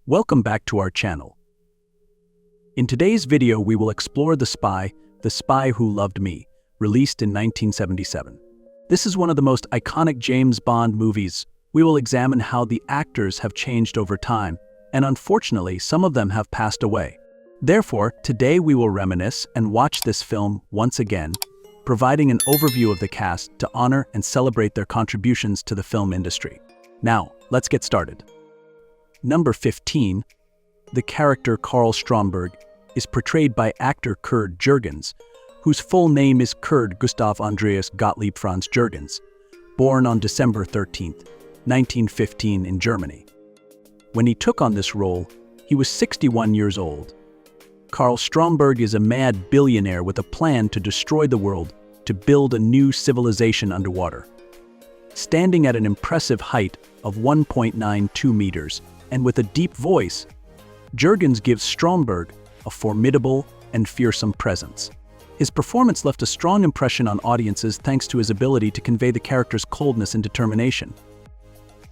Welcome back to our channel. In today's video, we will explore The Spy Who Loved Me, released in 1977. This is one of the most iconic James Bond movies. We will examine how the actors have changed over time, and unfortunately, some of them have passed away. Therefore, today we will reminisce and watch this film once again, providing an overview of the cast to honor and celebrate their contributions to the film industry. Now, let's get started. Number 15, the character Karl Stromberg is portrayed by actor Kurt Jurgens, whose full name is Kurt Gustav Andreas Gottlieb Franz Jurgens, born on December 13, 1915 in Germany. When he took on this role, he was 61 years old. Karl Stromberg is a mad billionaire with a plan to destroy the world to build a new civilization underwater. Standing at an impressive height of 1.92 meters, and with a deep voice, Jurgens gives Stromberg a formidable and fearsome presence. His performance left a strong impression on audiences thanks to his ability to convey the character's coldness and determination.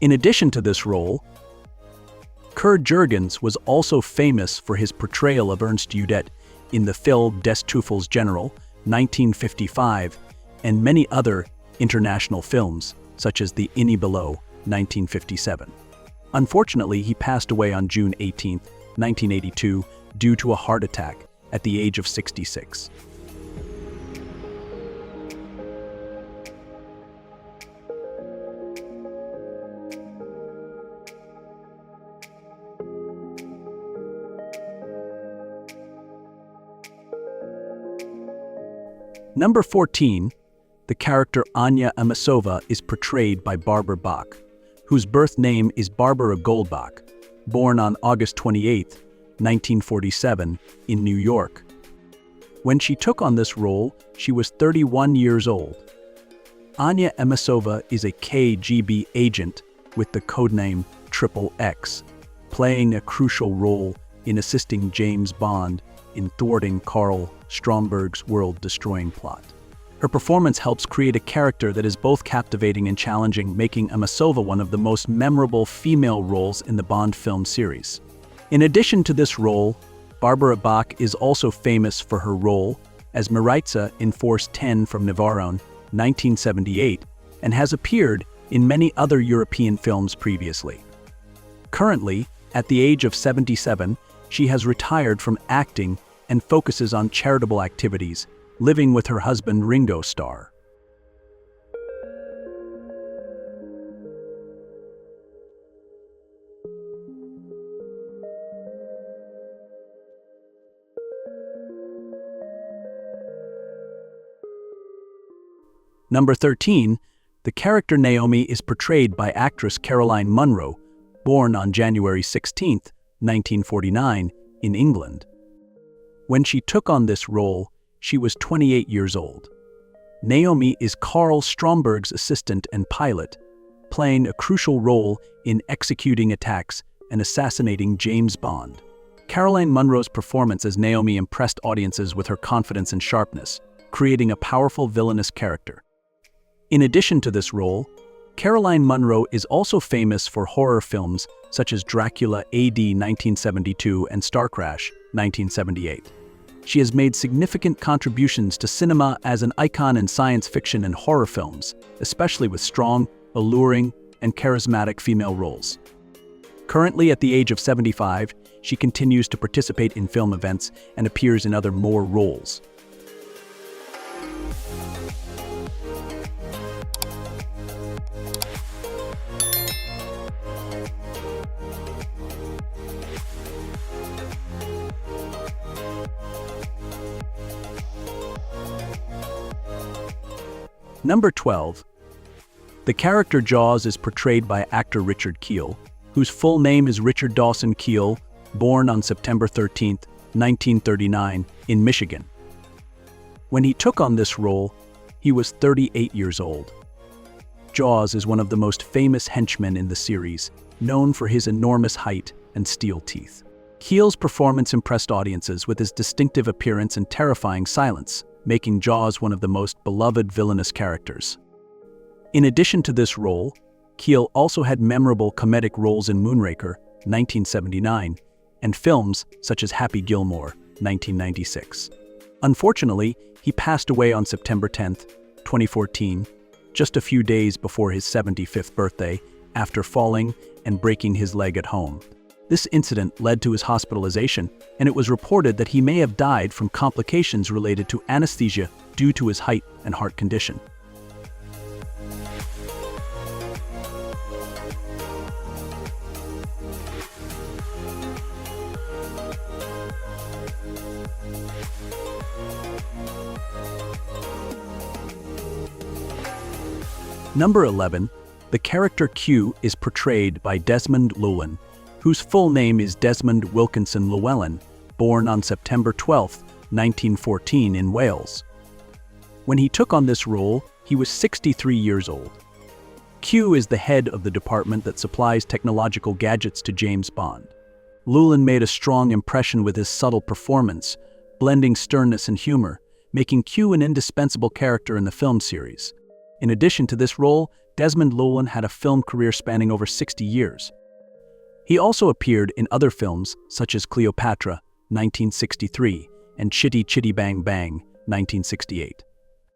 In addition to this role, Kurt Jurgens was also famous for his portrayal of Ernst Udet in the film Des Teufels General, 1955, and many other international films, such as The Inni Below, 1957. Unfortunately, he passed away on June 18, 1982, due to a heart attack at the age of 66. Number 14, the character Anya Amasova is portrayed by Barbara Bach, whose birth name is Barbara Goldbach, born on August 28, 1947, in New York. When she took on this role, she was 31 years old. Anya Amasova is a KGB agent with the codename XXX, playing a crucial role in assisting James Bond in thwarting Karl Stromberg's world-destroying plot. Her performance helps create a character that is both captivating and challenging, making Amasova one of the most memorable female roles in the Bond film series. In addition to this role, Barbara Bach is also famous for her role as Maritza in Force 10 from Navarone, 1978, and has appeared in many other European films previously. Currently, at the age of 77, she has retired from acting and focuses on charitable activities, living with her husband Ringo Starr. Number 13, the character Naomi is portrayed by actress Caroline Munro, born on January 16, 1949, in England. When she took on this role, she was 28 years old. Naomi is Karl Stromberg's assistant and pilot, playing a crucial role in executing attacks and assassinating James Bond. Caroline Munro's performance as Naomi impressed audiences with her confidence and sharpness, creating a powerful villainous character. In addition to this role, Caroline Munro is also famous for horror films such as Dracula AD 1972 and Star Crash 1978. She has made significant contributions to cinema as an icon in science fiction and horror films, especially with strong, alluring, and charismatic female roles. Currently at the age of 75, she continues to participate in film events and appears in other more roles. Number 12. The character Jaws is portrayed by actor Richard Keel, whose full name is Richard Dawson Keel, born on September 13, 1939, in Michigan. When he took on this role, he was 38 years old. Jaws is one of the most famous henchmen in the series, known for his enormous height and steel teeth. Keel's performance impressed audiences with his distinctive appearance and terrifying silence, making Jaws one of the most beloved villainous characters. In addition to this role, Keel also had memorable comedic roles in Moonraker 1979, and films such as Happy Gilmore, 1996. Unfortunately, he passed away on September 10, 2014, just a few days before his 75th birthday, after falling and breaking his leg at home. This incident led to his hospitalization, and it was reported that he may have died from complications related to anesthesia due to his height and heart condition. Number 11. The character Q is portrayed by Desmond Lellan, whose full name is Desmond Wilkinson Llewellyn, born on September 12, 1914 in Wales. When he took on this role, he was 63 years old. Q is the head of the department that supplies technological gadgets to James Bond. Llewellyn made a strong impression with his subtle performance, blending sternness and humor, making Q an indispensable character in the film series. In addition to this role, Desmond Lellan had a film career spanning over 60 years. He also appeared in other films such as Cleopatra, 1963, and Chitty Chitty Bang Bang, 1968.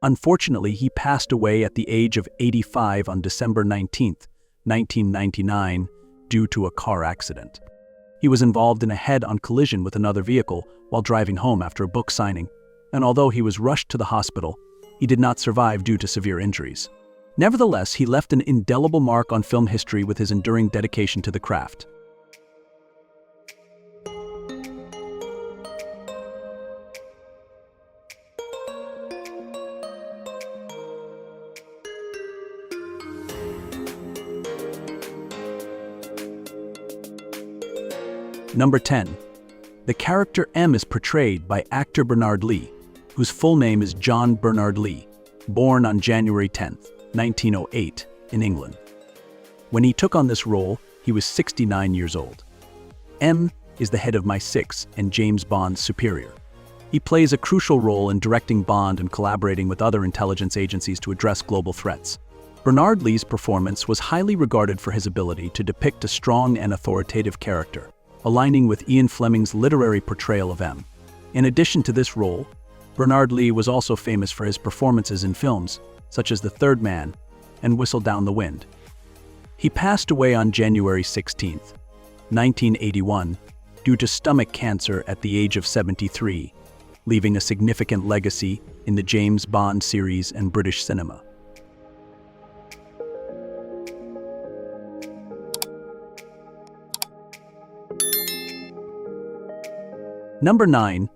Unfortunately, he passed away at the age of 85 on December 19, 1999, due to a car accident. He was involved in a head-on collision with another vehicle while driving home after a book signing, and although he was rushed to the hospital, he did not survive due to severe injuries. Nevertheless, he left an indelible mark on film history with his enduring dedication to the craft. Number 10. The character M is portrayed by actor Bernard Lee, whose full name is John Bernard Lee, born on January 10, 1908, in England. When he took on this role, he was 69 years old. M is the head of MI6 and James Bond's superior. He plays a crucial role in directing Bond and collaborating with other intelligence agencies to address global threats. Bernard Lee's performance was highly regarded for his ability to depict a strong and authoritative character, aligning with Ian Fleming's literary portrayal of M. In addition to this role, Bernard Lee was also famous for his performances in films such as The Third Man and Whistle Down the Wind. He passed away on January 16, 1981, due to stomach cancer at the age of 73, leaving a significant legacy in the James Bond series and British cinema. Number 9.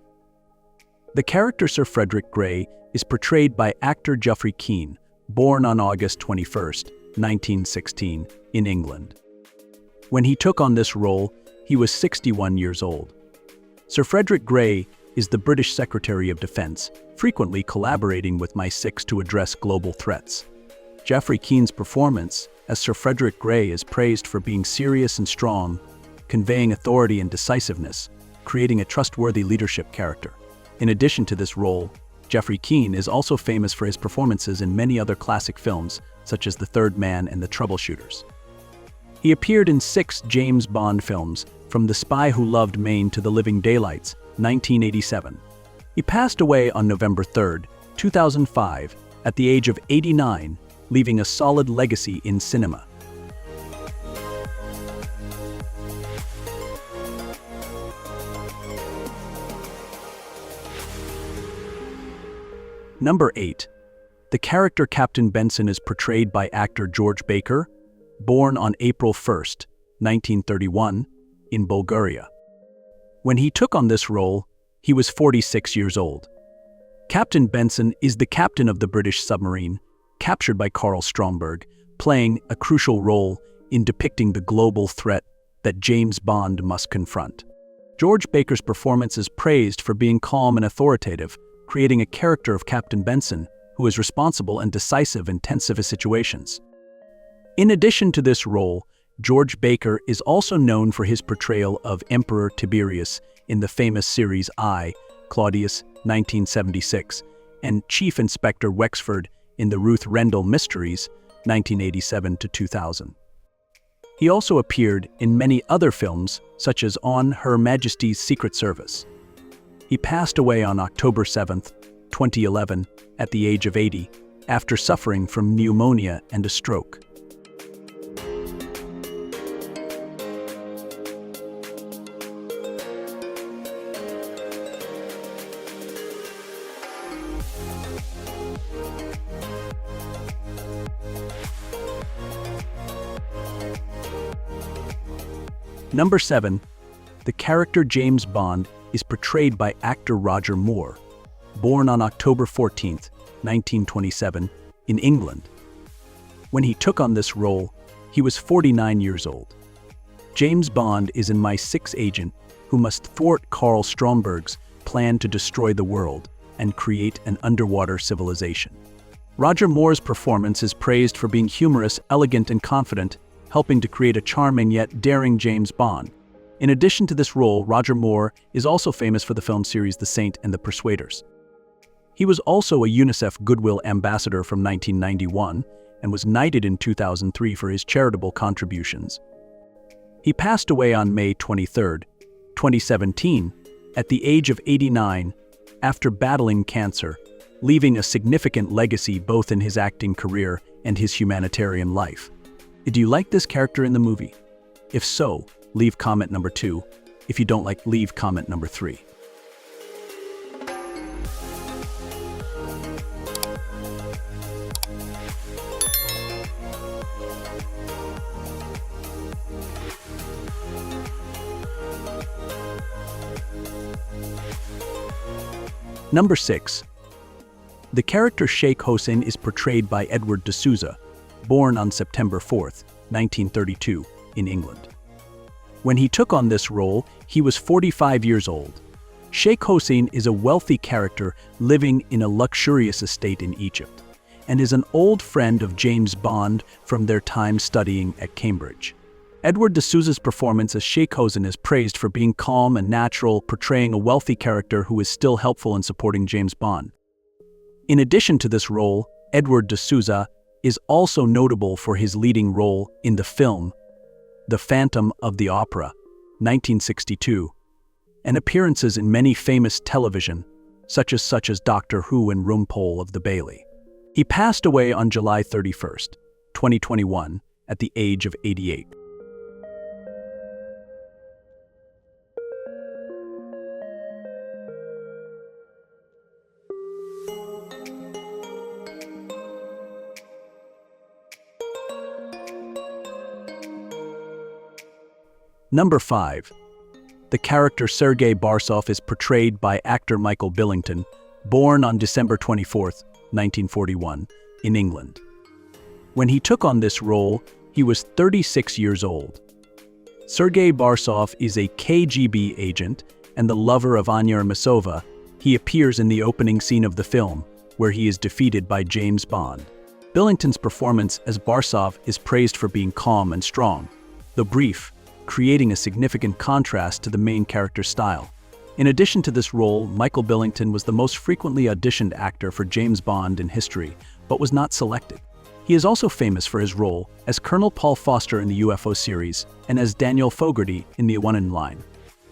The character Sir Frederick Grey is portrayed by actor Geoffrey Keane, born on August 21, 1916, in England. When he took on this role, he was 61 years old. Sir Frederick Grey is the British Secretary of Defence, frequently collaborating with MI6 to address global threats. Geoffrey Keane's performance as Sir Frederick Grey is praised for being serious and strong, conveying authority and decisiveness, creating a trustworthy leadership character. In addition to this role, Geoffrey Keane is also famous for his performances in many other classic films, such as The Third Man and The Troubleshooters. He appeared in 6 James Bond films, from The Spy Who Loved Maine to The Living Daylights, 1987. He passed away on November 3, 2005, at the age of 89, leaving a solid legacy in cinema. Number 8. The character Captain Benson is portrayed by actor George Baker, born on April 1, 1931, in Bulgaria. When he took on this role, he was 46 years old. Captain Benson is the captain of the British submarine, captured by Carl Stromberg, playing a crucial role in depicting the global threat that James Bond must confront. George Baker's performance is praised for being calm and authoritative, creating a character of Captain Benson who is responsible and decisive in tense situations. In addition to this role, George Baker is also known for his portrayal of Emperor Tiberius in the famous series I, Claudius, 1976, and Chief Inspector Wexford in the Ruth Rendell Mysteries, 1987 to 2000. He also appeared in many other films, such as On Her Majesty's Secret Service. He passed away on October 7, 2011, at the age of 80, after suffering from pneumonia and a stroke. Number 7. The character James Bond is portrayed by actor Roger Moore, born on October 14, 1927, in England. When he took on this role, he was 49 years old. James Bond is an MI6 agent who must thwart Karl Stromberg's plan to destroy the world and create an underwater civilization. Roger Moore's performance is praised for being humorous, elegant, and confident, helping to create a charming yet daring James Bond. In addition to this role, Roger Moore is also famous for the film series The Saint and the Persuaders. He was also a UNICEF Goodwill Ambassador from 1991 and was knighted in 2003 for his charitable contributions. He passed away on May 23, 2017, at the age of 89 after battling cancer, leaving a significant legacy both in his acting career and his humanitarian life. Do you like this character in the movie? If so, leave comment number 2. If you don't like, leave comment number 3. Number 6. The character Sheikh Hossein is portrayed by Edward D'Souza, born on September 4, 1932, in England. When he took on this role, he was 45 years old. Sheikh Hossein is a wealthy character living in a luxurious estate in Egypt, and is an old friend of James Bond from their time studying at Cambridge. Edward D'Souza's performance as Sheikh Hossein is praised for being calm and natural, portraying a wealthy character who is still helpful in supporting James Bond. In addition to this role, Edward D'Souza is also notable for his leading role in the film The Phantom of the Opera, 1962, and appearances in many famous television, such as Doctor Who and Rumpole of the Bailey. He passed away on July 31, 2021, at the age of 88. Number 5. The character Sergei Barsov is portrayed by actor Michael Billington, born on December 24, 1941, in England. When he took on this role, he was 36 years old. Sergei Barsov is a KGB agent and the lover of Anya Ermasova. He appears in the opening scene of the film, where he is defeated by James Bond. Billington's performance as Barsov is praised for being calm and strong, though brief, creating a significant contrast to the main character's style. In addition to this role, Michael Billington was the most frequently auditioned actor for James Bond in history, but was not selected. He is also famous for his role as Colonel Paul Foster in the UFO series and as Daniel Fogarty in The One in Line.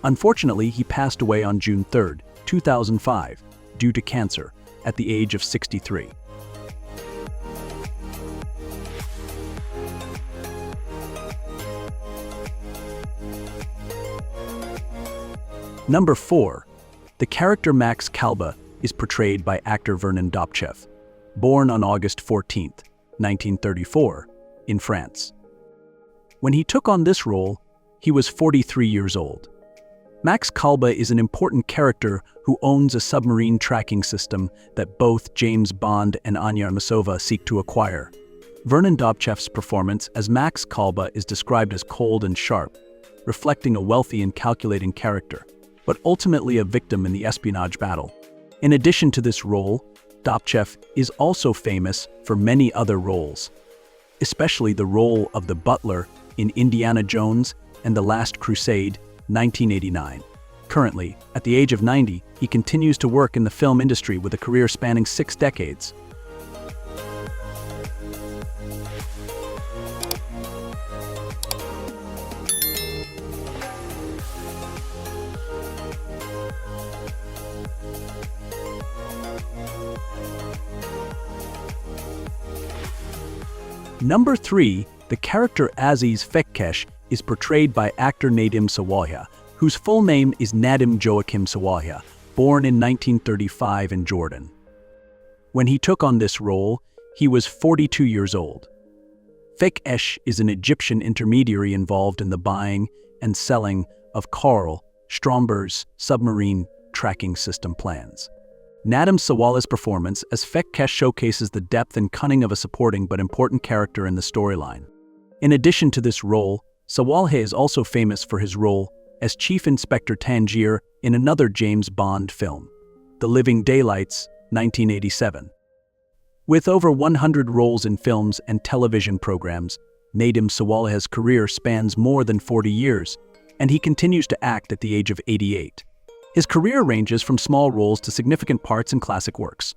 Unfortunately, he passed away on June 3, 2005, due to cancer, at the age of 63. Number 4. The character Max Kalba is portrayed by actor Vernon Dochev, born on August 14, 1934, in France. When he took on this role, he was 43 years old. Max Kalba is an important character who owns a submarine tracking system that both James Bond and Anya Ermasova seek to acquire. Vernon Dochev's performance as Max Kalba is described as cold and sharp, reflecting a wealthy and calculating character, but ultimately a victim in the espionage battle. In addition to this role, Dochev is also famous for many other roles, especially the role of the butler in Indiana Jones and the Last Crusade, 1989. Currently, at the age of 90, he continues to work in the film industry with a career spanning 6 decades. Number 3, the character Aziz Fekkesh is portrayed by actor Naim Safaa, whose full name is Naim Joachim Safaa, born in 1935 in Jordan. When he took on this role, he was 42 years old. Fekkesh is an Egyptian intermediary involved in the buying and selling of Carl Stromberg's submarine tracking system plans. Naim Safaa's performance as Fekkesh showcases the depth and cunning of a supporting but important character in the storyline. In addition to this role, Safaa is also famous for his role as Chief Inspector Tangier in another James Bond film, The Living Daylights, 1987. With over 100 roles in films and television programs, Naim Safaa's career spans more than 40 years, and he continues to act at the age of 88. His career ranges from small roles to significant parts in classic works.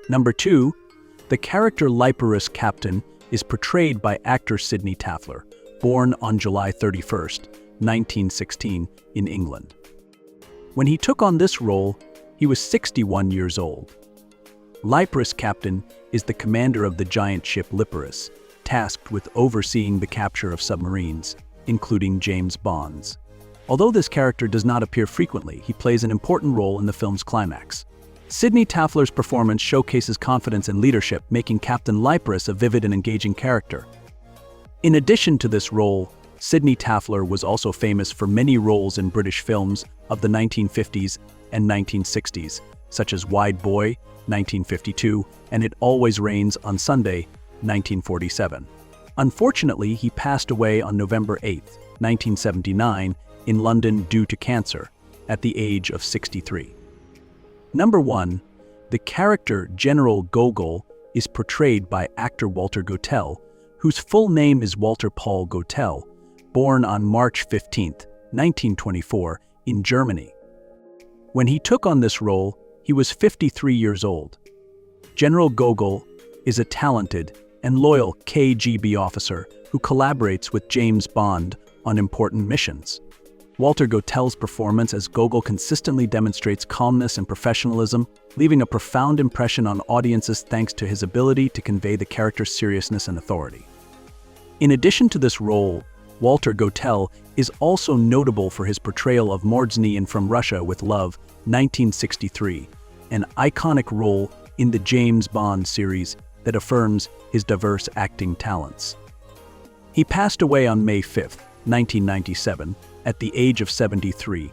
Number 2, the character Leiperus Captain is portrayed by actor Cydney Tafler, born on July 31, 1916, in England. When he took on this role, he was 61 years old. Leiperus Captain is the commander of the giant ship Leiperus, tasked with overseeing the capture of submarines, including James Bond's. Although this character does not appear frequently, he plays an important role in the film's climax. Cydney Tafler's performance showcases confidence and leadership, making Captain Leiperus a vivid and engaging character. In addition to this role, Cydney Tafler was also famous for many roles in British films of the 1950s and 1960s, such as Wide Boy, 1952, and It Always Rains on Sunday, 1947. Unfortunately, he passed away on November 8, 1979, in London due to cancer, at the age of 63. Number 1, the character General Goel is portrayed by actor Walter Goel, whose full name is Walter Paul Goel, born on March 15, 1924, in Germany. When he took on this role, he was 53 years old. General Goel is a talented and loyal KGB officer who collaborates with James Bond on important missions. Walter Goel's performance as Goel consistently demonstrates calmness and professionalism, leaving a profound impression on audiences thanks to his ability to convey the character's seriousness and authority. In addition to this role, Walter Goel is also notable for his portrayal of Mordzny in From Russia with Love, 1963, an iconic role in the James Bond series that affirms his diverse acting talents. He passed away on May 5, 1997, at the age of 73,